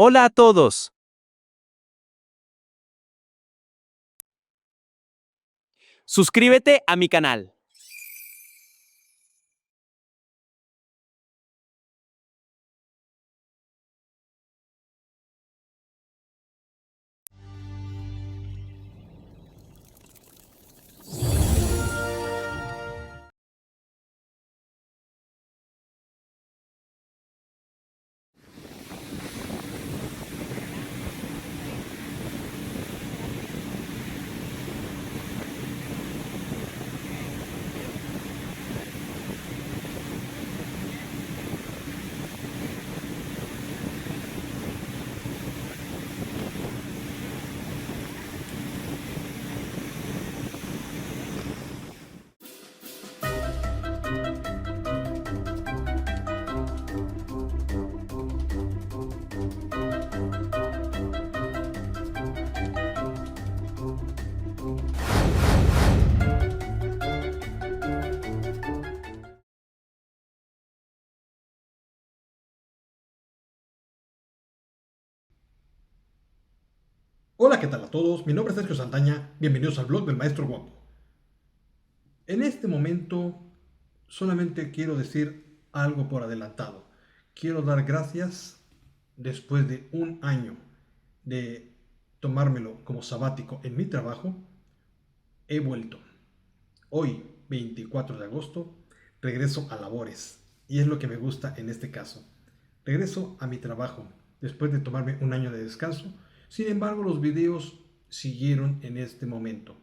Hola a todos. Suscríbete a mi canal. Hola, ¿qué tal a todos? Mi nombre es Sergio Saldaña, bienvenidos al blog del Maestro Guapo. En este momento solamente quiero decir algo por adelantado. Quiero dar gracias después de un año de tomármelo como sabático en mi trabajo. He vuelto. Hoy, 24 de agosto, regreso a labores. Y es lo que me gusta en este caso. Regreso a mi trabajo después de tomarme un año de descanso. Sin embargo, los videos siguieron en este momento.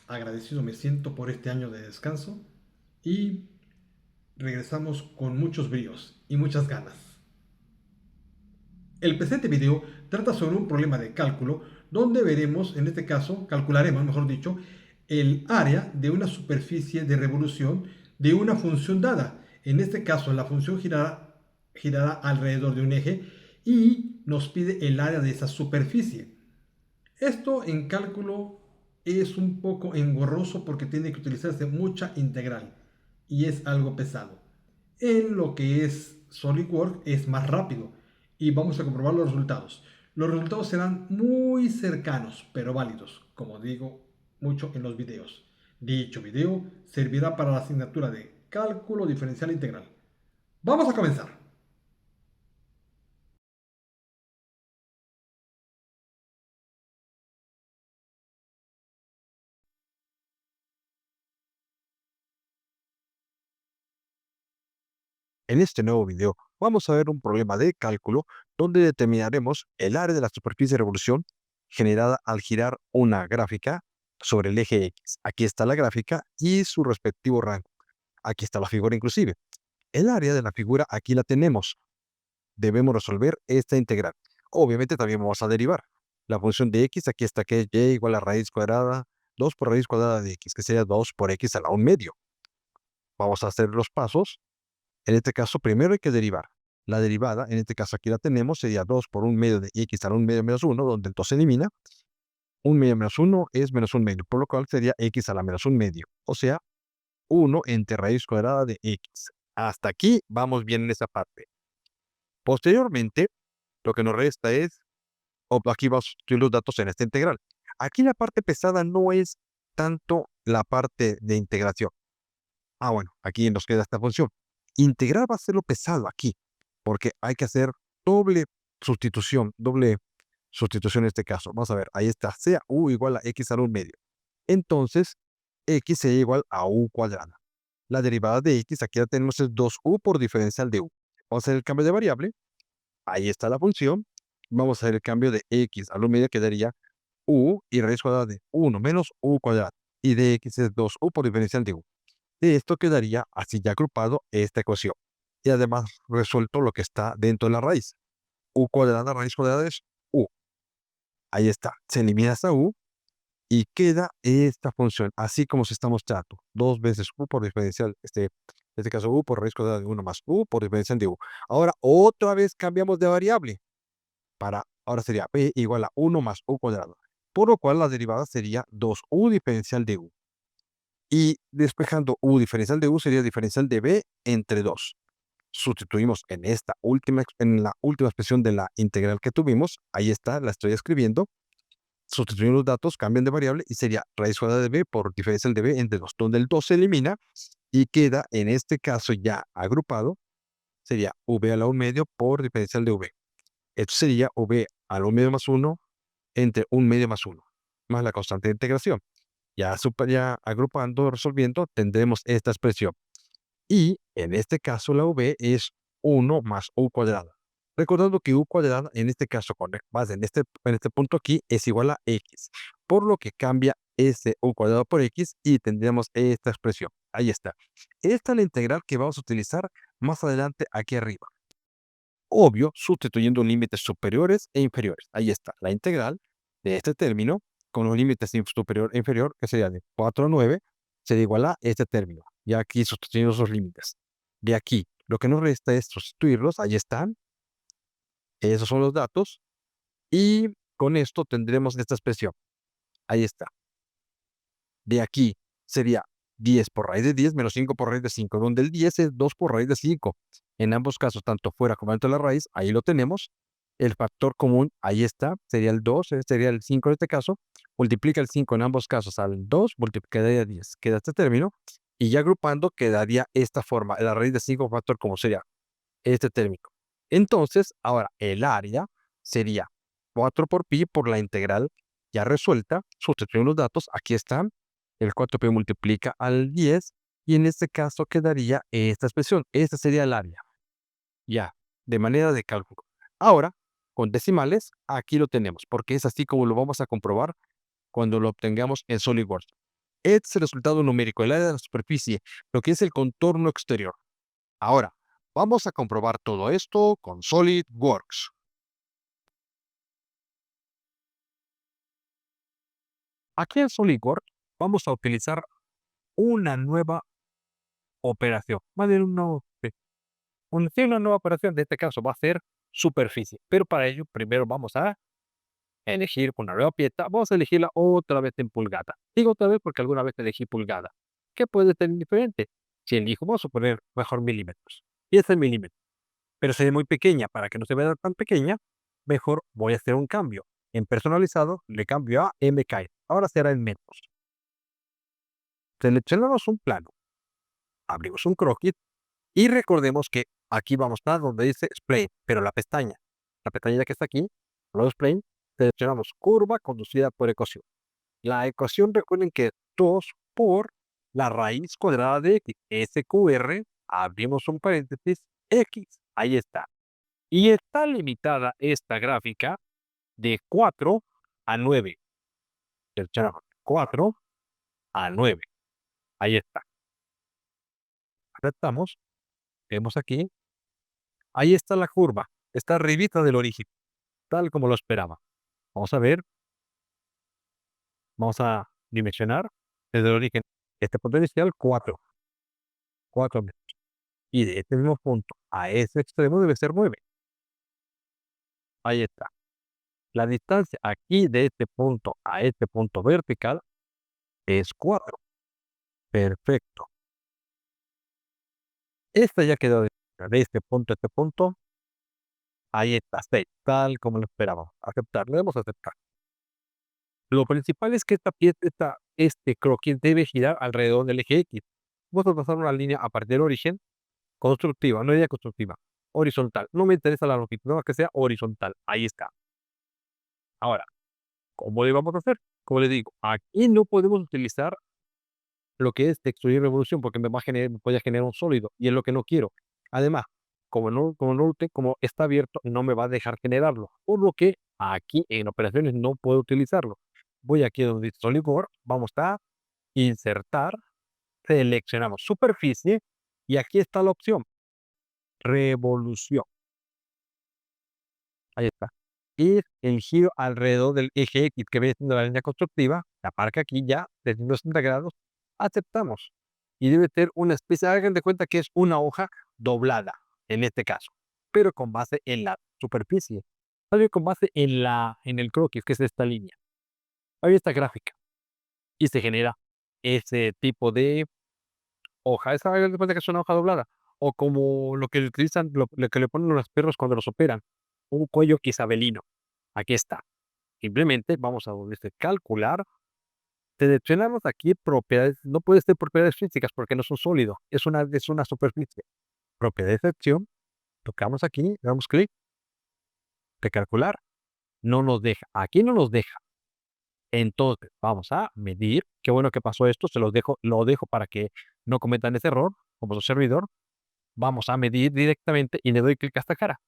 Agradecido me siento por este año de descanso y regresamos con muchos bríos y muchas ganas. El presente video trata sobre un problema de cálculo donde veremos, en este caso, calcularemos, mejor dicho, el área de una superficie de revolución de una función dada. En este caso, la función girará alrededor de un eje y nos pide el área de esa superficie. Esto en cálculo es un poco engorroso porque tiene que utilizarse mucha integral y es algo pesado. En lo que es SolidWorks es más rápido y vamos a comprobar los resultados. Los resultados serán muy cercanos pero válidos, como digo mucho en los videos. Dicho video servirá para la asignatura de cálculo diferencial integral. Vamos a comenzar. En este nuevo video vamos a ver un problema de cálculo donde determinaremos el área de la superficie de revolución generada al girar una gráfica sobre el eje X. Aquí está la gráfica y su respectivo rango. Aquí está la figura inclusive. El área de la figura aquí la tenemos. Debemos resolver esta integral. Obviamente también vamos a derivar. La función de X, aquí está que es Y igual a raíz cuadrada, 2 por raíz cuadrada de X, que sería 2 por X a la 1 medio. Vamos a hacer los pasos. En este caso, primero hay que derivar. La derivada, en este caso aquí la tenemos, sería 2 por 1 medio de x a la 1 medio menos 1, donde entonces se elimina. 1 medio menos 1 es menos 1 medio, por lo cual sería x a la menos 1 medio. O sea, 1 entre raíz cuadrada de x. Hasta aquí vamos bien en esa parte. Posteriormente, lo que nos resta es, aquí vamos a sustituir los datos en esta integral. Aquí la parte pesada no es tanto la parte de integración. Bueno, aquí nos queda esta función. Integrar va a ser lo pesado aquí, porque hay que hacer doble sustitución en este caso. Vamos a ver, ahí está, sea u igual a x a la 1 medio. Entonces, x sería igual a u cuadrada. La derivada de x, aquí la tenemos, es 2u por diferencial de u. Vamos a hacer el cambio de variable. Ahí está la función. Vamos a hacer el cambio de x a la 1 medio, que daría u y raíz cuadrada de 1 menos u cuadrada. Y de x es 2u por diferencial de u. De esto quedaría así ya agrupado esta ecuación. Y además resuelto lo que está dentro de la raíz. U cuadrada, raíz cuadrada es u. Ahí está. Se elimina esta u y queda esta función, así como se está mostrando. 2 veces u por diferencial, en este caso u por raíz cuadrada de 1 más u por diferencial de u. Ahora otra vez cambiamos de variable. Ahora sería b igual a 1 más u cuadrado. Por lo cual la derivada sería 2u diferencial de u. Y despejando u diferencial de u sería diferencial de b entre 2. sustituimos en en la última expresión de la integral que tuvimos. Ahí está, la estoy escribiendo. Sustituimos los datos, cambian de variable y sería raíz cuadrada de b por diferencial de b entre 2, donde el 2 se elimina y queda, en este caso ya agrupado, sería v a la 1 medio por diferencial de v. Esto sería v a la 1 medio más 1 entre 1 medio más 1, más la constante de integración. Ya agrupando, resolviendo, tendremos esta expresión. Y en este caso la v es 1 más u cuadrada. Recordando que u cuadrada, en este caso, con base en este punto aquí, es igual a x. Por lo que cambia ese u cuadrado por x y tendríamos esta expresión. Ahí está. Esta es la integral que vamos a utilizar más adelante aquí arriba. Obvio, sustituyendo límites superiores e inferiores. Ahí está, la integral de este término con los límites superior e inferior, que sería de 4 a 9, sería igual a este término. Y aquí sustituyendo esos límites. De aquí, lo que nos resta es sustituirlos. Ahí están. Esos son los datos. Y con esto tendremos esta expresión. Ahí está. De aquí sería 10 por raíz de 10 menos 5 por raíz de 5, donde el 10 es 2 por raíz de 5. En ambos casos, tanto fuera como dentro de la raíz, ahí lo tenemos. El factor común, ahí está, sería el 2, sería el 5 en este caso. Multiplica el 5 en ambos casos al 2, multiplicaría 10. Queda este término. Y ya agrupando, quedaría esta forma. La raíz de 5 factor común sería este término. Entonces, ahora el área sería 4 por pi por la integral ya resuelta. Sustituimos los datos, aquí están. El 4pi multiplica al 10 y en este caso quedaría esta expresión. Esta sería el área. Ya, de manera de cálculo. Ahora, con decimales, aquí lo tenemos, porque es así como lo vamos a comprobar cuando lo obtengamos en SolidWorks. Este es el resultado numérico, el área de la superficie, lo que es el contorno exterior. Ahora, vamos a comprobar todo esto con SolidWorks. Aquí en SolidWorks vamos a utilizar una nueva operación. Más bien una nueva operación, de este caso va a ser superficie. Pero para ello, primero vamos a elegir una nueva pieza. Vamos a elegirla otra vez en pulgada. Digo otra vez porque alguna vez elegí pulgada. ¿Qué puede ser diferente? Si elijo, vamos a poner mejor milímetros. 10 milímetros. Pero sería muy pequeña. Para que no se vea tan pequeña, mejor voy a hacer un cambio. En personalizado le cambio a MK. Ahora será en metros. Seleccionamos un plano. Abrimos un croquis. Y recordemos que aquí vamos a donde dice Spline, pero la pestaña ya que está aquí, los Spline, seleccionamos curva conducida por ecuación. La ecuación, recuerden que es 2 por la raíz cuadrada de x, SQR, abrimos un paréntesis, x, ahí está. Y está limitada esta gráfica de 4 a 9. Seleccionamos 4 a 9. Ahí está. Aceptamos, vemos aquí. Ahí está la curva, está arribita del origen, tal como lo esperaba. Vamos a ver, vamos a dimensionar desde el origen. Este punto inicial, 4 metros. Y de este mismo punto a ese extremo debe ser 9. Ahí está. La distancia aquí de este punto a este punto vertical es 4. Perfecto. Esta ya quedó de este punto a este punto. Ahí está, 6, tal como lo esperábamos. Aceptar, le damos a aceptar. Lo principal es que esta pieza, este croquis debe girar alrededor del eje X. Vamos a trazar una línea a partir del origen constructiva, no idea constructiva, horizontal. No me interesa la longitud, no, que sea horizontal. Ahí está. Ahora, ¿cómo le vamos a hacer? Como les digo, aquí no podemos utilizar lo que es textura y revolución porque me puede generar un sólido y es lo que no quiero. Además, como está abierto, no me va a dejar generarlo. Por lo que aquí en operaciones no puedo utilizarlo. Voy aquí donde dice SolidWorks, vamos a insertar, seleccionamos superficie y aquí está la opción revolución. Ahí está. Y el giro alrededor del eje X que viene siendo la línea constructiva, la marca aquí ya de 360 grados, aceptamos. Y debe ser una especie, hagan de cuenta que es una hoja doblada, en este caso, pero con base en la superficie, también con base en el croquis, que es esta línea. Ahí está gráfica. Y se genera ese tipo de hoja. Esa hagan de cuenta que es una hoja doblada. o como lo que utilizan, lo que le ponen a los perros cuando los operan, un cuello isabelino. Aquí está. Simplemente vamos a donde dice calcular. Seleccionamos aquí propiedades, no puede ser propiedades físicas porque no son sólidos, es una superficie. Propiedades de sección, tocamos aquí, le damos clic, de calcular, no nos deja, aquí no nos deja. Entonces, vamos a medir, qué bueno que pasó esto, se los dejo, lo dejo para que no cometan ese error, como su servidor. Vamos a medir directamente y le doy clic a esta cara.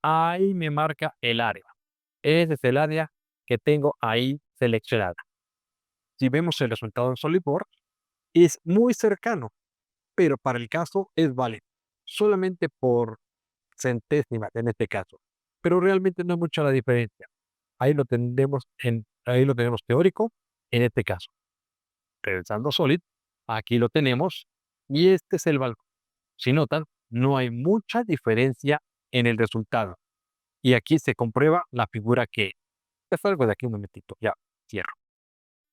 Ahí me marca el área. Ese es el área que tengo ahí seleccionada. Si vemos el resultado en SolidWorks, es muy cercano, pero para el caso es válido, solamente por centésimas en este caso, pero realmente no es mucha la diferencia. Ahí lo tenemos teórico en este caso. Regresando a Solid, aquí lo tenemos y este es el balcón. Si notan, no hay mucha diferencia en el resultado. Y aquí se comprueba la figura que es algo de aquí un momentito, ya cierro.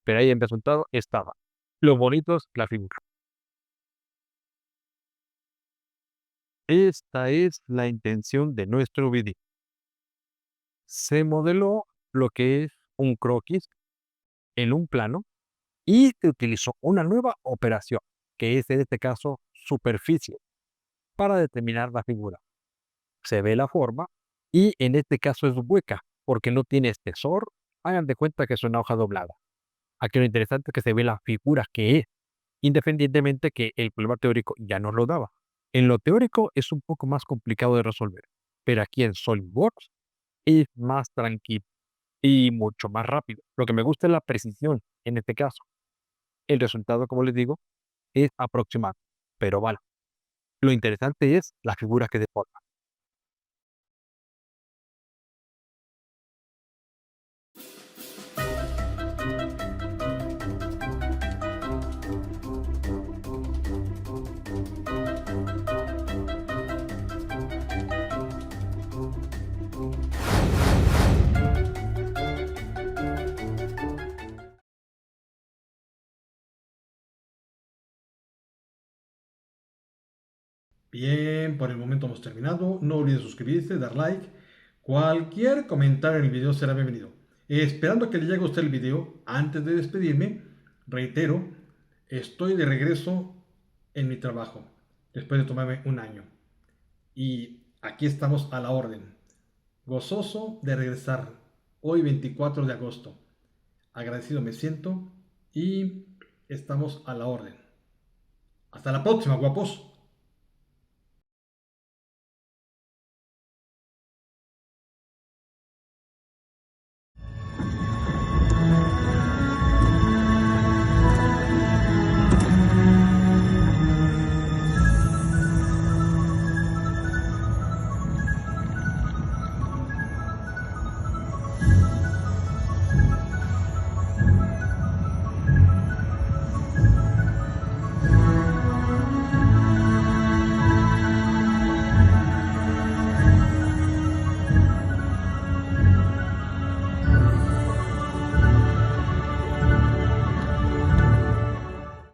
Pero ahí en el resultado estaba. Lo bonito es la figura. Esta es la intención de nuestro video. Se modeló lo que es un croquis en un plano y se utilizó una nueva operación, que es en este caso superficie, para determinar la figura. Se ve la forma y en este caso es hueca, porque no tiene espesor. Hagan de cuenta que es una hoja doblada. Aquí lo interesante es que se ve la figura que es, independientemente que el problema teórico ya nos lo daba. En lo teórico es un poco más complicado de resolver, pero aquí en SolidWorks es más tranquilo y mucho más rápido. Lo que me gusta es la precisión en este caso. El resultado, como les digo, es aproximado, pero vale. Lo interesante es la figura que deforma. Bien, por el momento hemos terminado. No olvides suscribirse, dar like. Cualquier comentario en el video será bienvenido. Esperando que le llegue a usted el video, antes de despedirme, reitero, estoy de regreso en mi trabajo, después de tomarme un año. Y aquí estamos a la orden. Gozoso de regresar hoy 24 de agosto. Agradecido me siento y estamos a la orden. Hasta la próxima, guapos.